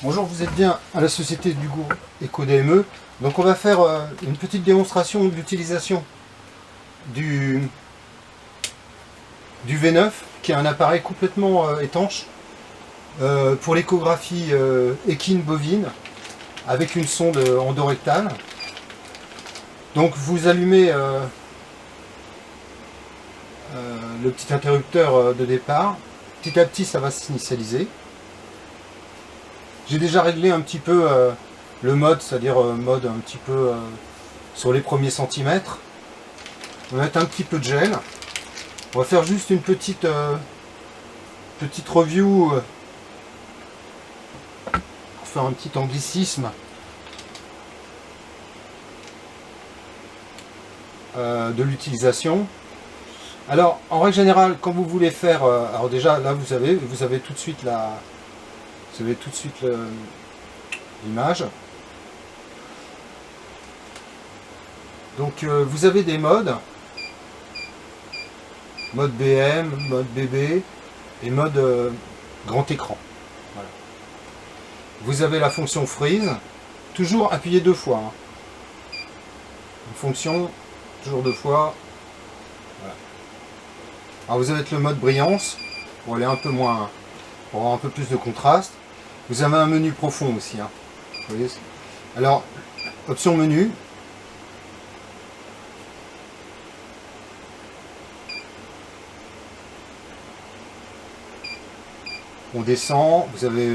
Bonjour, vous êtes bien à la société du groupe EcoDME. Donc on va faire une petite démonstration de l'utilisation du V9, qui est un appareil complètement étanche pour l'échographie équine bovine avec une sonde endorectale. Donc vous allumez le petit interrupteur de départ. Petit à petit ça va s'initialiser. J'ai déjà réglé un petit peu le mode, c'est-à-dire mode un petit peu sur les premiers centimètres. On va mettre un petit peu de gel. On va faire juste une petite review pour faire un petit anglicisme de l'utilisation. Alors en règle générale, quand vous voulez faire, alors déjà là vous avez tout de suite l'image. Donc vous avez des modes, mode BM, mode BB et mode grand écran. Voilà. Vous avez la fonction freeze, toujours appuyé 2 fois. Hein. Une fonction, toujours 2 fois. Voilà. Alors vous avez le mode brillance pour aller un peu moins, pour avoir un peu plus de contraste. Vous avez un menu profond aussi. Hein. Vous voyez, alors, option menu. On descend, vous avez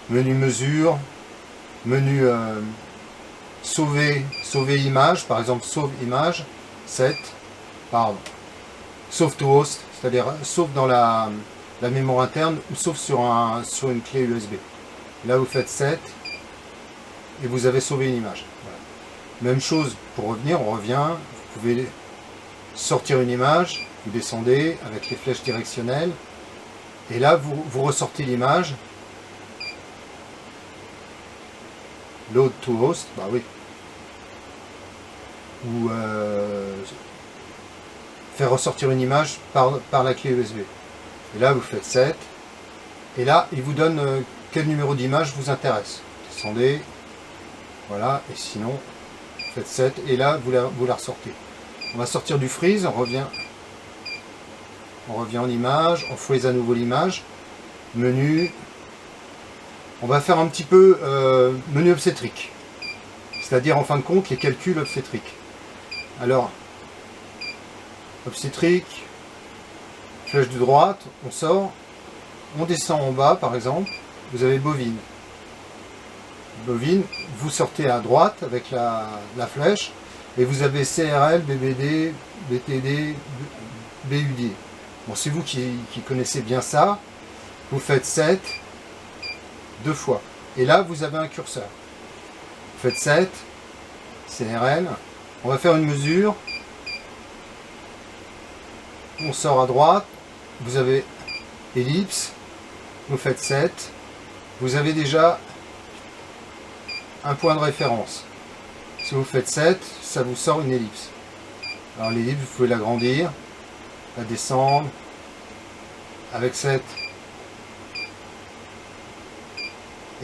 menu mesure, menu sauver image, par exemple sauve image, set, pardon, sauve to host, c'est-à-dire sauve dans la mémoire interne ou sauf sur une clé USB. Là vous faites set et vous avez sauvé une image. Voilà. Même chose pour revenir, on revient, vous pouvez sortir une image, vous descendez avec les flèches directionnelles et là vous ressortez l'image. Load to host, bah oui. Ou faire ressortir une image par la clé USB. Et là vous faites 7 et là il vous donne quel numéro d'image vous intéresse. Descendez, voilà, et sinon vous faites 7 et là vous la ressortez. On va sortir du freeze, on revient en image, on freeze à nouveau l'image, menu, on va faire un petit peu menu obstétrique, c'est-à-dire en fin de compte les calculs obstétriques. Alors obstétrique, flèche de droite, on sort, on descend en bas par exemple, vous avez bovine. Bovine, vous sortez à droite avec la flèche, et vous avez CRL, BBD, BTD, BUD. Bon, c'est vous qui connaissez bien ça, vous faites 7, 2 fois. Et là, vous avez un curseur. Vous faites 7, CRL, on va faire une mesure, on sort à droite, vous avez ellipse, vous faites 7, vous avez déjà un point de référence. Si vous faites 7, ça vous sort une ellipse. Alors l'ellipse, vous pouvez l'agrandir, la descendre, avec 7,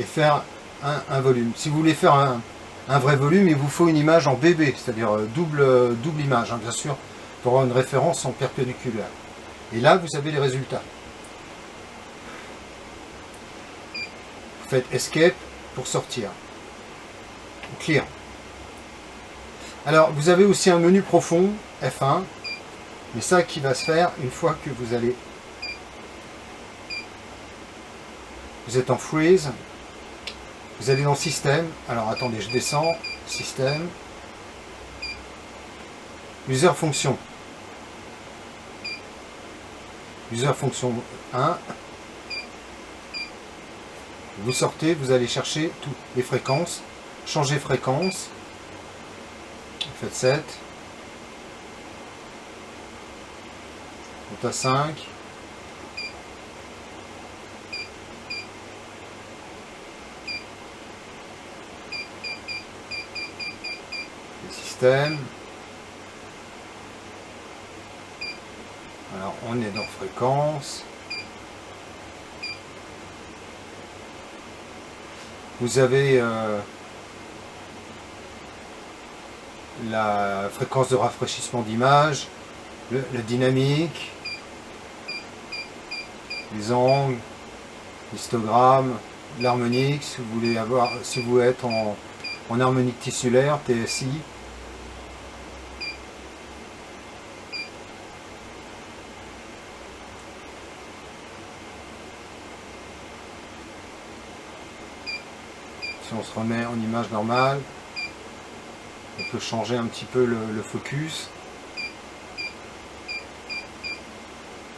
et faire un volume. Si vous voulez faire un vrai volume, il vous faut une image en BB, c'est-à-dire double image, hein, bien sûr, pour avoir une référence en perpendiculaire. Et là, vous avez les résultats. Vous faites Escape pour sortir. Clear. Alors, vous avez aussi un menu profond, F1, mais ça qui va se faire une fois que vous êtes en freeze, vous allez dans Système, alors attendez, je descends, Système, User Fonction. User Fonction 1, vous sortez, vous allez chercher toutes les fréquences, changer fréquence, vous faites 7, vous êtes à 5, le système, alors on est dans fréquence, Vous avez la fréquence de rafraîchissement d'image, la dynamique, les angles, l'histogramme, l'harmonique, si vous voulez avoir, si vous êtes en harmonique tissulaire, TSI. Si on se remet en image normale, on peut changer un petit peu le focus.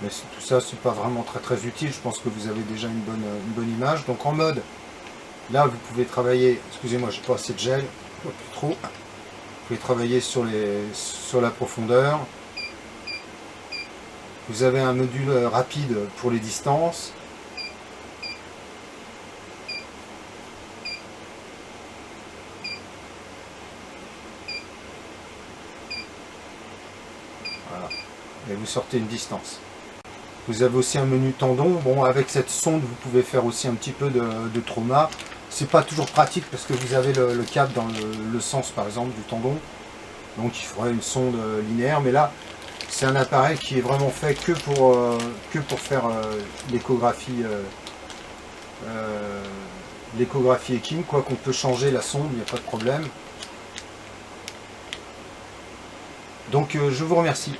Mais tout ça, c'est pas vraiment très utile. Je pense que vous avez déjà une bonne image. Donc en mode, là vous pouvez travailler, excusez-moi, j'ai pas assez de gel, plus trop. Vous pouvez travailler sur la profondeur. Vous avez un module rapide pour les distances. Voilà. Et vous sortez une distance. Vous avez aussi un menu tendon. Bon, avec cette sonde, vous pouvez faire aussi un petit peu de trauma. C'est pas toujours pratique parce que vous avez le câble dans le sens, par exemple, du tendon. Donc il faudrait une sonde linéaire. Mais là, c'est un appareil qui est vraiment fait que pour faire l'échographie équine. Quoi qu'on peut changer la sonde, il n'y a pas de problème. Donc je vous remercie.